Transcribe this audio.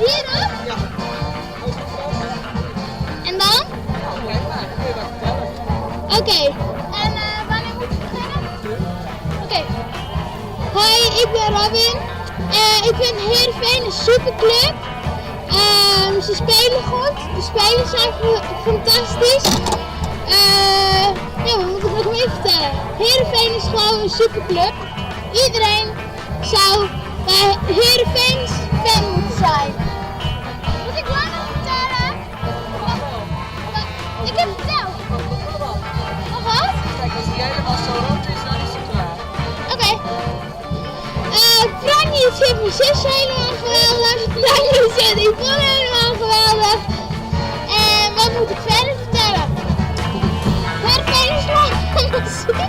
hierop? Ja. En dan? Kijk maar, kun je dat vertellen? Oké. En wanneer moet ik beginnen? Oké. Hoi, ik ben Robin. Ik vind Hearrenfean een superclub. Ze spelen goed. De spelers zijn fantastisch. Ja, wat moet ik nog meer vertellen? Hearrenfean is gewoon een superclub. Iedereen zou bij Hearrenfeans fan moeten zijn. Moet ik langer vertellen? Ik heb verteld. Nog wat? Kijk, als die helemaal zo rood is, dan is het klaar. Oké. Franje vindt mijn zus helemaal geweldig. Franje vindt Iepen helemaal geweldig. En wat moet ik verder vertellen? Hearrenfean is gewoon super.